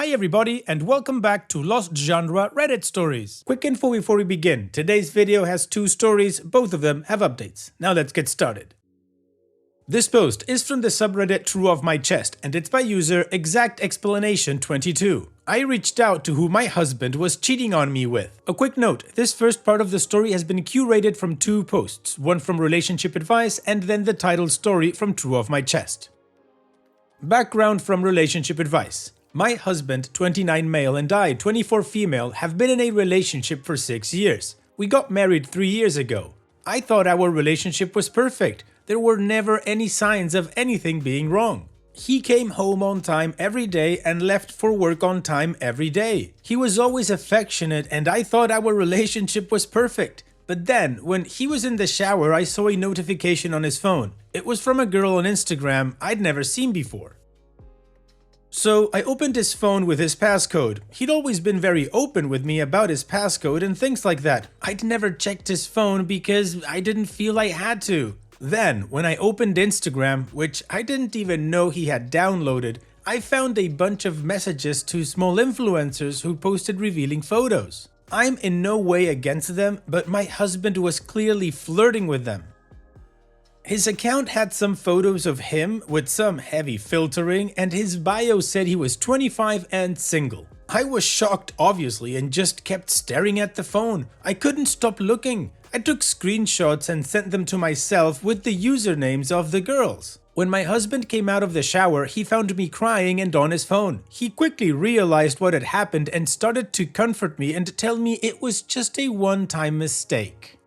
Hi everybody and welcome back to Lost Genre Reddit Stories. Quick info before we begin. Today's video has two stories, both of them have updates. Now let's get started. This post is from the subreddit True of My Chest and it's by user ExactExplanation22. I reached out to who my husband was cheating on me with. A quick note, this first part of the story has been curated from two posts, one from Relationship Advice and then the title story from True of My Chest. Background from Relationship Advice. My husband, 29 male, and I, 24 female, have been in a relationship for 6 years. We got married 3 years ago. I thought our relationship was perfect. There were never any signs of anything being wrong. He came home on time every day and left for work on time every day. He was always affectionate and I thought our relationship was perfect. But then, when he was in the shower, I saw a notification on his phone. It was from a girl on Instagram I'd never seen before. So I opened his phone with his passcode. He'd always been very open with me about his passcode and things like that. I'd never checked his phone because I didn't feel I had to. Then, when I opened Instagram, which I didn't even know he had downloaded, I found a bunch of messages to small influencers who posted revealing photos. I'm in no way against them, but my husband was clearly flirting with them. His account had some photos of him with some heavy filtering and his bio said he was 25 and single. I was shocked obviously and just kept staring at the phone. I couldn't stop looking. I took screenshots and sent them to myself with the usernames of the girls. When my husband came out of the shower, he found me crying and on his phone. He quickly realized what had happened and started to comfort me and tell me it was just a one-time mistake.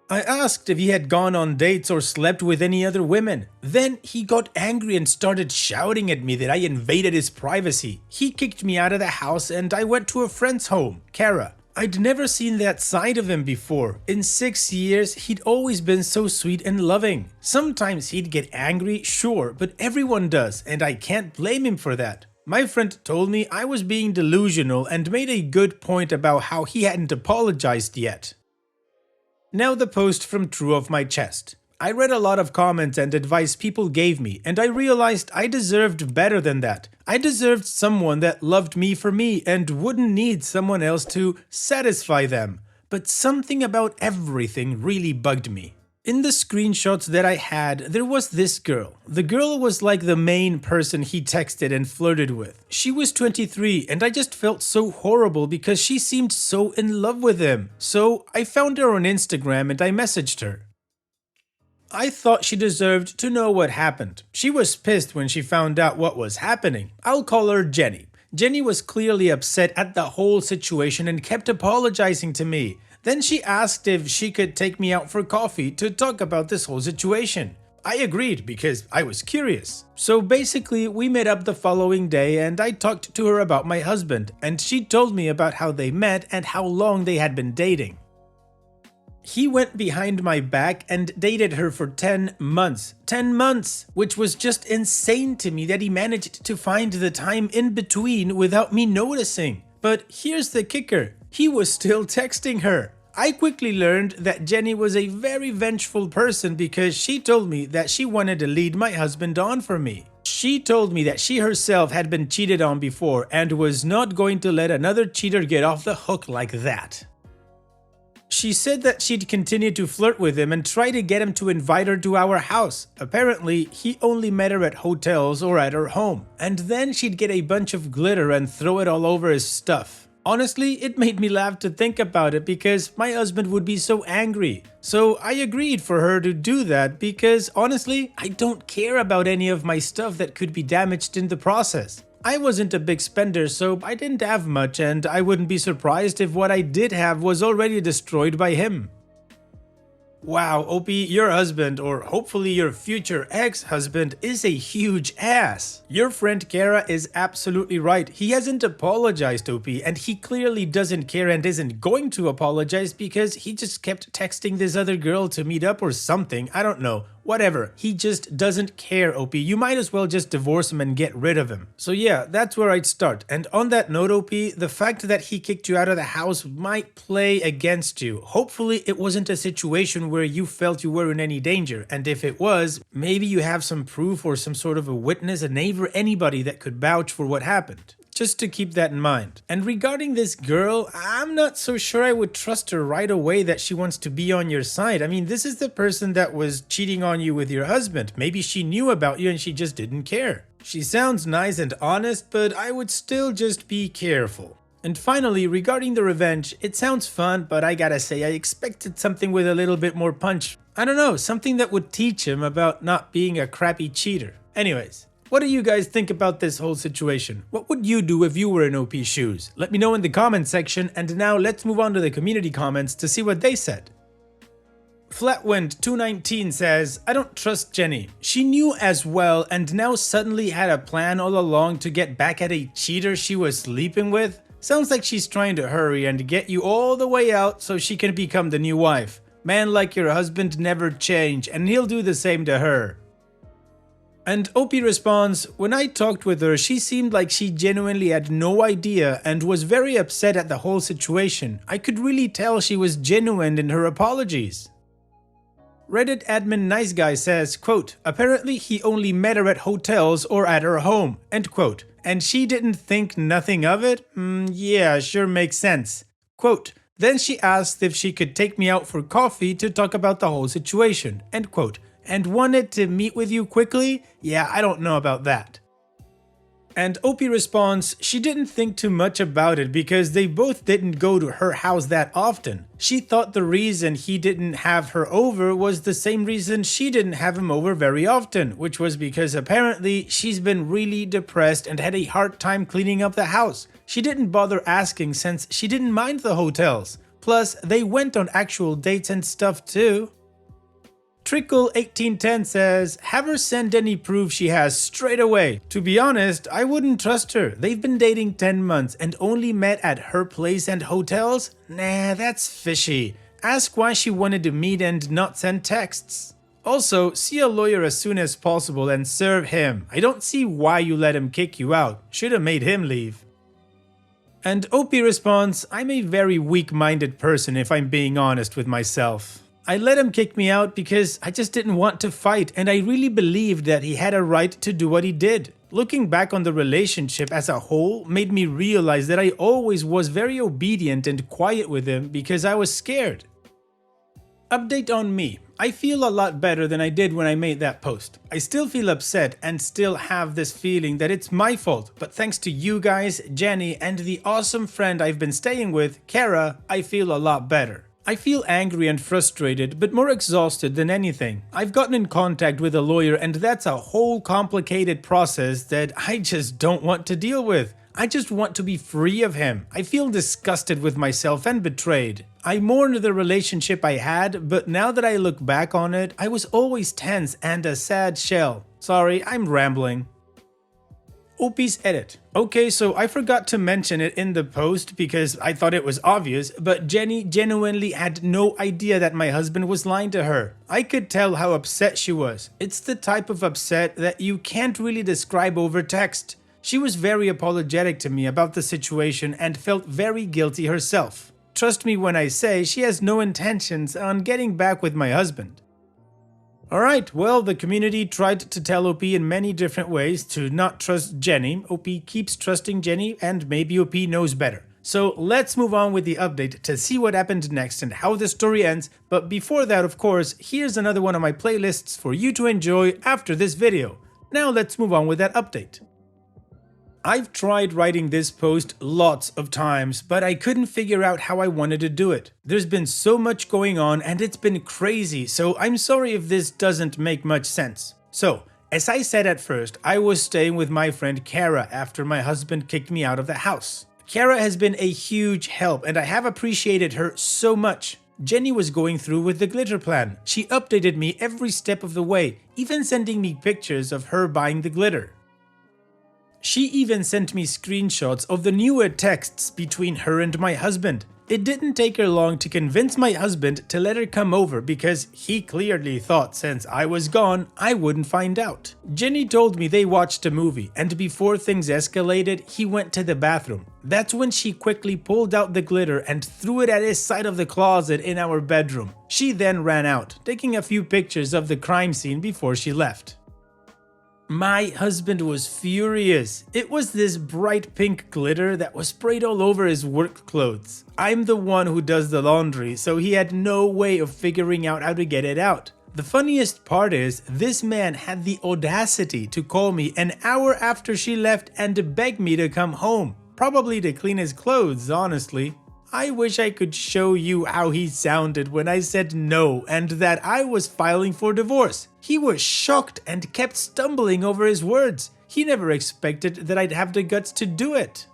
I asked if he had gone on dates or slept with any other women. Then he got angry and started shouting at me that I invaded his privacy. He kicked me out of the house and I went to a friend's home, Kara. I'd never seen that side of him before. In 6 years, he'd always been so sweet and loving. Sometimes he'd get angry, sure, but everyone does, and I can't blame him for that. My friend told me I was being delusional and made a good point about how he hadn't apologized yet. Now the post from True of My Chest. I read a lot of comments and advice people gave me, and I realized I deserved better than that. I deserved someone that loved me for me and wouldn't need someone else to satisfy them. But something about everything really bugged me. In the screenshots that I had, there was this girl. The girl was like the main person he texted and flirted with. She was 23 and I just felt so horrible because she seemed so in love with him. So I found her on Instagram and I messaged her. I thought she deserved to know what happened. She was pissed when she found out what was happening. I'll call her Jenny. Jenny was clearly upset at the whole situation and kept apologizing to me. Then she asked if she could take me out for coffee to talk about this whole situation. I agreed because I was curious. So basically we met up the following day and I talked to her about my husband and she told me about how they met and how long they had been dating. He went behind my back and dated her for 10 months. 10 months! Which was just insane to me that he managed to find the time in between without me noticing. But here's the kicker. He was still texting her. I quickly learned that Jenny was a very vengeful person because she told me that she wanted to lead my husband on for me. She told me that she herself had been cheated on before and was not going to let another cheater get off the hook like that. She said that she'd continue to flirt with him and try to get him to invite her to our house. Apparently, he only met her at hotels or at her home. And then she'd get a bunch of glitter and throw it all over his stuff. Honestly, it made me laugh to think about it because my husband would be so angry. So I agreed for her to do that because honestly, I don't care about any of my stuff that could be damaged in the process. I wasn't a big spender, so I didn't have much and I wouldn't be surprised if what I did have was already destroyed by him. Wow, OP, your husband, or hopefully your future ex-husband, is a huge ass. Your friend Kara is absolutely right. He hasn't apologized, OP, and he clearly doesn't care and isn't going to apologize because he just kept texting this other girl to meet up or something. I don't know. Whatever, he just doesn't care, OP. You might as well just divorce him and get rid of him. So yeah, that's where I'd start. And on that note, OP, the fact that he kicked you out of the house might play against you. Hopefully it wasn't a situation where you felt you were in any danger. And if it was, maybe you have some proof or some sort of a witness, a neighbor, anybody that could vouch for what happened. Just to keep that in mind. And regarding this girl, I'm not so sure I would trust her right away that she wants to be on your side. I mean, this is the person that was cheating on you with your husband. Maybe she knew about you and she just didn't care. She sounds nice and honest, but I would still just be careful. And finally, regarding the revenge, it sounds fun, but I gotta say I expected something with a little bit more punch. I don't know, something that would teach him about not being a crappy cheater. Anyways. What do you guys think about this whole situation? What would you do if you were in OP's shoes? Let me know in the comment section, and now let's move on to the community comments to see what they said. Flatwind219 says, I don't trust Jenny. She knew as well and now suddenly had a plan all along to get back at a cheater she was sleeping with? Sounds like she's trying to hurry and get you all the way out so she can become the new wife. Man like your husband never change, and he'll do the same to her. And OP responds, when I talked with her, she seemed like she genuinely had no idea and was very upset at the whole situation. I could really tell she was genuine in her apologies. Reddit admin Nice Guy says, quote, apparently he only met her at hotels or at her home, end quote, and she didn't think nothing of it? Yeah, sure makes sense. Quote, then she asked if she could take me out for coffee to talk about the whole situation, end quote. And wanted to meet with you quickly? Yeah, I don't know about that. And OP responds, she didn't think too much about it because they both didn't go to her house that often. She thought the reason he didn't have her over was the same reason she didn't have him over very often, which was because apparently she's been really depressed and had a hard time cleaning up the house. She didn't bother asking since she didn't mind the hotels. Plus, they went on actual dates and stuff too. Trickle1810 says, have her send any proof she has straight away. To be honest, I wouldn't trust her. They've been dating 10 months and only met at her place and hotels? Nah, that's fishy. Ask why she wanted to meet and not send texts. Also, see a lawyer as soon as possible and serve him. I don't see why you let him kick you out. Should have made him leave. And OP responds, I'm a very weak-minded person if I'm being honest with myself. I let him kick me out because I just didn't want to fight, and I really believed that he had a right to do what he did. Looking back on the relationship as a whole made me realize that I always was very obedient and quiet with him because I was scared. Update on me. I feel a lot better than I did when I made that post. I still feel upset and still have this feeling that it's my fault, but thanks to you guys, Jenny, and the awesome friend I've been staying with, Kara, I feel a lot better. I feel angry and frustrated, but more exhausted than anything. I've gotten in contact with a lawyer, and that's a whole complicated process that I just don't want to deal with. I just want to be free of him. I feel disgusted with myself and betrayed. I mourn the relationship I had, but now that I look back on it, I was always tense and a sad shell. Sorry, I'm rambling. OP's edit. Okay, so I forgot to mention it in the post because I thought it was obvious, but Jenny genuinely had no idea that my husband was lying to her. I could tell how upset she was. It's the type of upset that you can't really describe over text. She was very apologetic to me about the situation and felt very guilty herself. Trust me when I say she has no intentions on getting back with my husband. Alright, well, the community tried to tell OP in many different ways to not trust Jenny. OP keeps trusting Jenny, and maybe OP knows better. So let's move on with the update to see what happened next and how the story ends. But before that, of course, here's another one of my playlists for you to enjoy after this video. Now let's move on with that update. I've tried writing this post lots of times, but I couldn't figure out how I wanted to do it. There's been so much going on and it's been crazy, so I'm sorry if this doesn't make much sense. So, as I said at first, I was staying with my friend Kara after my husband kicked me out of the house. Kara has been a huge help and I have appreciated her so much. Jenny was going through with the glitter plan. She updated me every step of the way, even sending me pictures of her buying the glitter. She even sent me screenshots of the newer texts between her and my husband. It didn't take her long to convince my husband to let her come over because he clearly thought since I was gone, I wouldn't find out. Jenny told me they watched a movie and before things escalated, he went to the bathroom. That's when she quickly pulled out the glitter and threw it at his side of the closet in our bedroom. She then ran out, taking a few pictures of the crime scene before she left. My husband was furious. It was this bright pink glitter that was sprayed all over his work clothes. I'm the one who does the laundry, so he had no way of figuring out how to get it out. The funniest part is, this man had the audacity to call me an hour after she left and beg me to come home. Probably to clean his clothes, honestly. I wish I could show you how he sounded when I said no and that I was filing for divorce. He was shocked and kept stumbling over his words. He never expected that I'd have the guts to do it.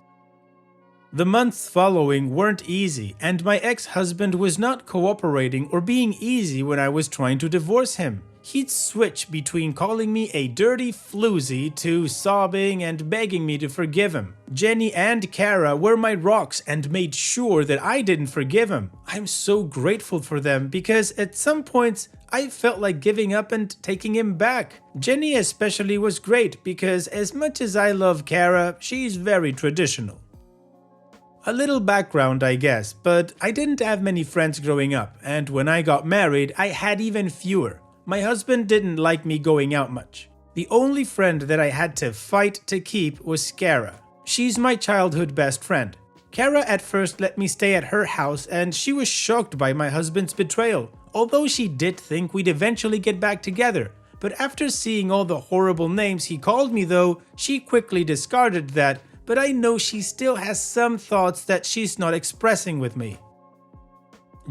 The months following weren't easy, and my ex-husband was not cooperating or being easy when I was trying to divorce him. He'd switch between calling me a dirty floozy to sobbing and begging me to forgive him. Jenny and Kara were my rocks and made sure that I didn't forgive him. I'm so grateful for them because at some points I felt like giving up and taking him back. Jenny especially was great because as much as I love Kara, she's very traditional. A little background, I guess, but I didn't have many friends growing up, and when I got married, I had even fewer. My husband didn't like me going out much. The only friend that I had to fight to keep was Kara. She's my childhood best friend. Kara at first let me stay at her house and she was shocked by my husband's betrayal, although she did think we'd eventually get back together. But after seeing all the horrible names he called me though, she quickly discarded that, but I know she still has some thoughts that she's not expressing with me.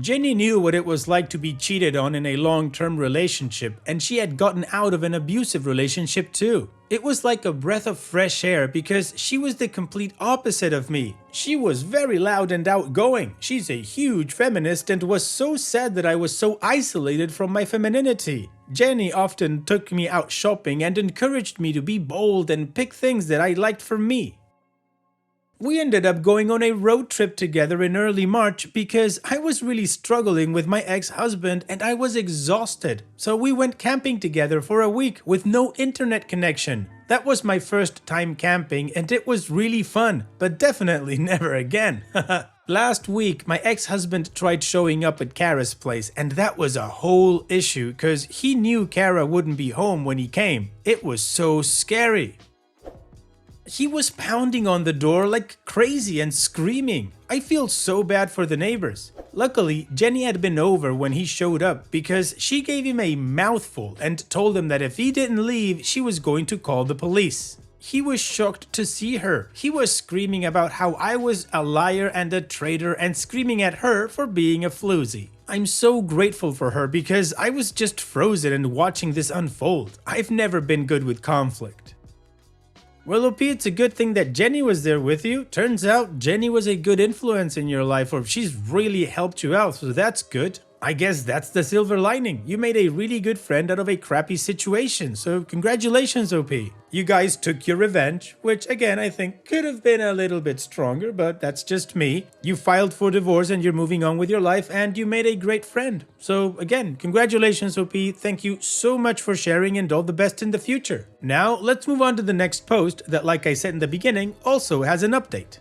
Jenny knew what it was like to be cheated on in a long-term relationship, and she had gotten out of an abusive relationship too. It was like a breath of fresh air because she was the complete opposite of me. She was very loud and outgoing. She's a huge feminist and was so sad that I was so isolated from my femininity. Jenny often took me out shopping and encouraged me to be bold and pick things that I liked for me. We ended up going on a road trip together in early March because I was really struggling with my ex-husband and I was exhausted. So we went camping together for a week with no internet connection. That was my first time camping and it was really fun, but definitely never again. Last week, my ex-husband tried showing up at Kara's place and that was a whole issue because he knew Kara wouldn't be home when he came. It was so scary. He was pounding on the door like crazy and screaming. I feel so bad for the neighbors. Luckily, Jenny had been over when he showed up because she gave him a mouthful and told him that if he didn't leave, she was going to call the police. He was shocked to see her. He was screaming about how I was a liar and a traitor and screaming at her for being a floozy. I'm so grateful for her because I was just frozen and watching this unfold. I've never been good with conflict. Well, OP, it's a good thing that Jenny was there with you. Turns out Jenny was a good influence in your life, or she's really helped you out, so that's good. I guess that's the silver lining. You made a really good friend out of a crappy situation, so congratulations, OP. You guys took your revenge, which again I think could have been a little bit stronger, but that's just me. You filed for divorce and you're moving on with your life and you made a great friend. So again, congratulations, OP. Thank you so much for sharing and all the best in the future. Now let's move on to the next post that, like I said in the beginning, also has an update.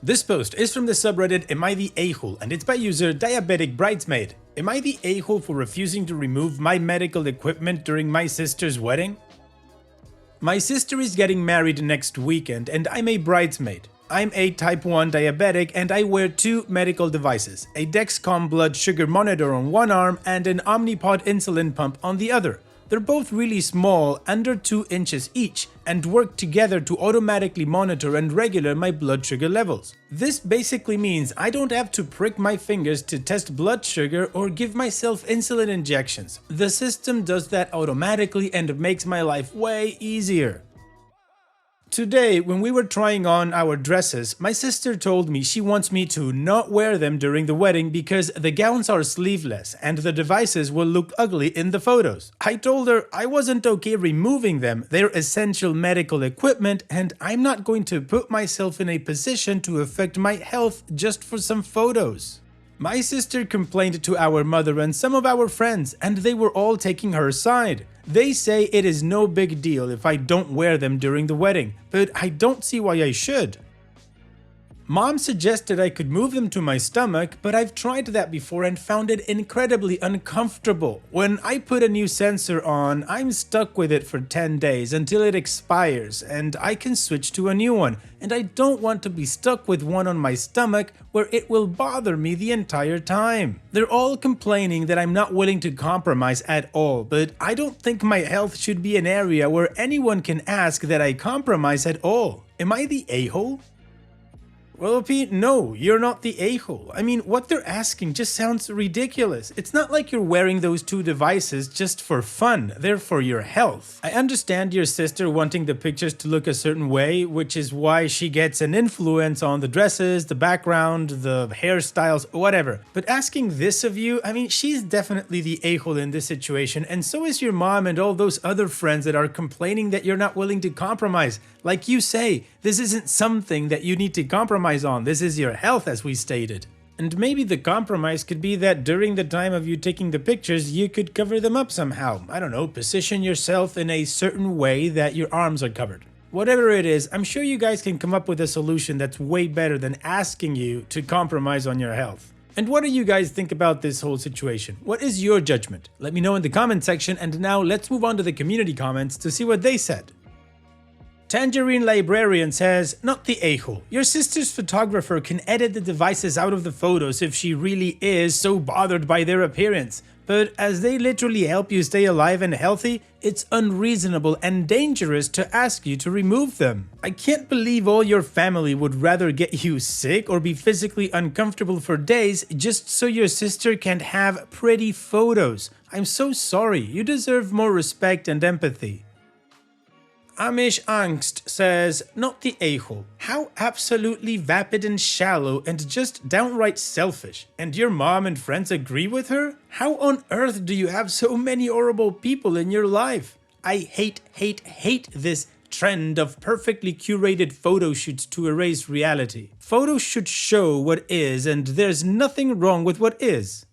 This post is from the subreddit Am I the A-hole and it's by user Diabetic Bridesmaid. Am I the a-hole for refusing to remove my medical equipment during my sister's wedding? My sister is getting married next weekend and I'm a bridesmaid. I'm a type 1 diabetic and I wear two medical devices, a Dexcom blood sugar monitor on one arm and an Omnipod insulin pump on the other. They're both really small, under 2 inches each, and work together to automatically monitor and regulate my blood sugar levels. This basically means I don't have to prick my fingers to test blood sugar or give myself insulin injections. The system does that automatically and makes my life way easier. Today, when we were trying on our dresses, my sister told me she wants me to not wear them during the wedding because the gowns are sleeveless and the devices will look ugly in the photos. I told her I wasn't okay removing them, they're essential medical equipment and I'm not going to put myself in a position to affect my health just for some photos. My sister complained to our mother and some of our friends and they were all taking her side. They say it is no big deal if I don't wear them during the wedding, but I don't see why I should. Mom suggested I could move them to my stomach, but I've tried that before and found it incredibly uncomfortable. When I put a new sensor on, I'm stuck with it for 10 days until it expires and I can switch to a new one, and I don't want to be stuck with one on my stomach where it will bother me the entire time. They're all complaining that I'm not willing to compromise at all, but I don't think my health should be an area where anyone can ask that I compromise at all. Am I the a-hole? Well, Pete, no, you're not the a-hole. I mean, what they're asking just sounds ridiculous. It's not like you're wearing those two devices just for fun. They're for your health. I understand your sister wanting the pictures to look a certain way, which is why she gets an influence on the dresses, the background, the hairstyles, whatever. But asking this of you, I mean, she's definitely the a-hole in this situation, and so is your mom and all those other friends that are complaining that you're not willing to compromise. Like you say, this isn't something that you need to compromise on. This is your health, as we stated. And maybe the compromise could be that during the time of you taking the pictures, you could cover them up somehow. I don't know, position yourself in a certain way that your arms are covered. Whatever it is, I'm sure you guys can come up with a solution that's way better than asking you to compromise on your health. And what do you guys think about this whole situation? What is your judgment? Let me know in the comment section, and now let's move on to the community comments to see what they said. Tangerine Librarian says, not the a-hole. Your sister's photographer can edit the devices out of the photos if she really is so bothered by their appearance. But as they literally help you stay alive and healthy, it's unreasonable and dangerous to ask you to remove them. I can't believe all your family would rather get you sick or be physically uncomfortable for days just so your sister can't have pretty photos. I'm so sorry. You deserve more respect and empathy. Amish Angst says, not the a-hole. How absolutely vapid and shallow and just downright selfish. And your mom and friends agree with her? How on earth do you have so many horrible people in your life? I hate this trend of perfectly curated photo shoots to erase reality. Photos should show what is, and there's nothing wrong with what is.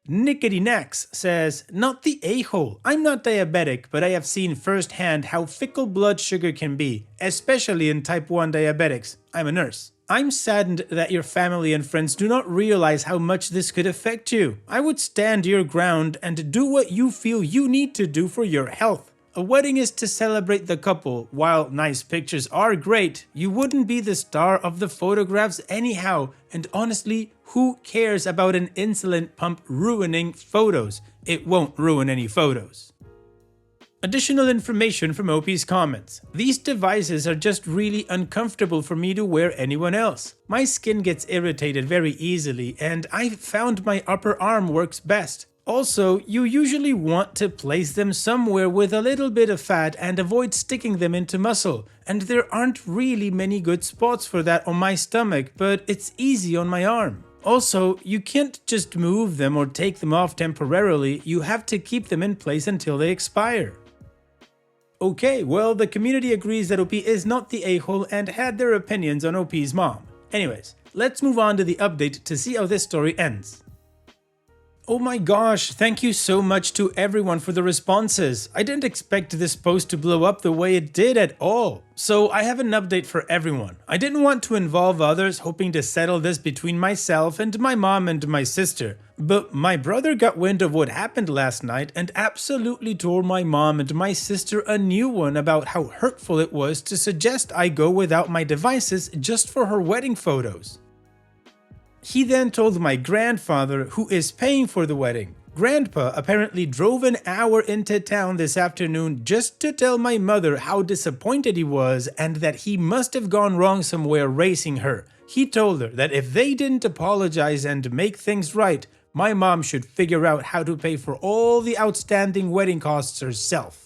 Nickety Nax says, not the a-hole. I'm not diabetic, but I have seen firsthand how fickle blood sugar can be, especially in type 1 diabetics. I'm a nurse. I'm saddened that your family and friends do not realize how much this could affect you. I would stand your ground and do what you feel you need to do for your health. A wedding is to celebrate the couple. While nice pictures are great, you wouldn't be the star of the photographs anyhow, and honestly, who cares about an insulin pump ruining photos? It won't ruin any photos. Additional information from OP's comments. These devices are just really uncomfortable for me to wear anyone else. My skin gets irritated very easily, and I found my upper arm works best. Also, you usually want to place them somewhere with a little bit of fat and avoid sticking them into muscle. And there aren't really many good spots for that on my stomach, but it's easy on my arm. Also, you can't just move them or take them off temporarily, you have to keep them in place until they expire. Okay, well, the community agrees that OP is not the a-hole and had their opinions on OP's mom. Anyways, let's move on to the update to see how this story ends. Oh my gosh, thank you so much to everyone for the responses. I didn't expect this post to blow up the way it did at all. So I have an update for everyone. I didn't want to involve others, hoping to settle this between myself and my mom and my sister. But my brother got wind of what happened last night and absolutely tore my mom and my sister a new one about how hurtful it was to suggest I go without my devices just for her wedding photos. He then told my grandfather, who is paying for the wedding. Grandpa apparently drove an hour into town this afternoon just to tell my mother how disappointed he was and that he must have gone wrong somewhere racing her. He told her that if they didn't apologize and make things right, my mom should figure out how to pay for all the outstanding wedding costs herself.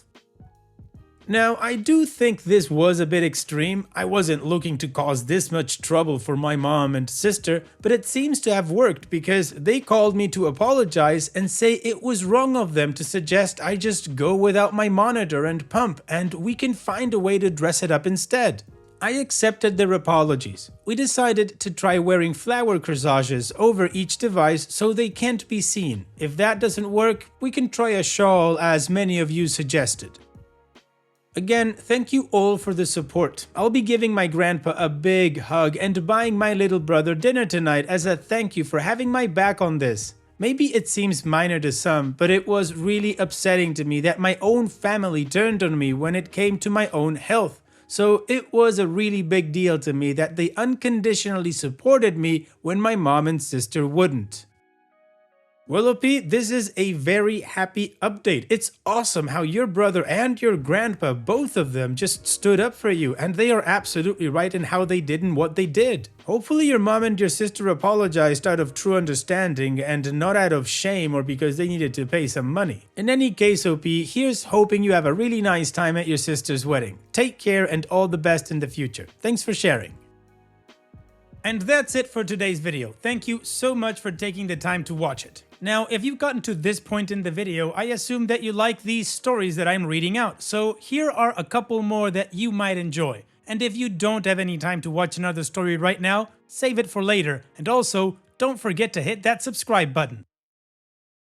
Now, I do think this was a bit extreme. I wasn't looking to cause this much trouble for my mom and sister, but it seems to have worked because they called me to apologize and say it was wrong of them to suggest I just go without my monitor and pump and we can find a way to dress it up instead. I accepted their apologies. We decided to try wearing flower corsages over each device so they can't be seen. If that doesn't work, we can try a shawl as many of you suggested. Again, thank you all for the support. I'll be giving my grandpa a big hug and buying my little brother dinner tonight as a thank you for having my back on this. Maybe it seems minor to some, but it was really upsetting to me that my own family turned on me when it came to my own health. So it was a really big deal to me that they unconditionally supported me when my mom and sister wouldn't. Well, OP, this is a very happy update. It's awesome how your brother and your grandpa, both of them, just stood up for you, and they are absolutely right in how they did and what they did. Hopefully your mom and your sister apologized out of true understanding and not out of shame or because they needed to pay some money. In any case, OP, here's hoping you have a really nice time at your sister's wedding. Take care and all the best in the future. Thanks for sharing. And that's it for today's video. Thank you so much for taking the time to watch it. Now, if you've gotten to this point in the video, I assume that you like these stories that I'm reading out, so here are a couple more that you might enjoy. And if you don't have any time to watch another story right now, save it for later, and also, don't forget to hit that subscribe button.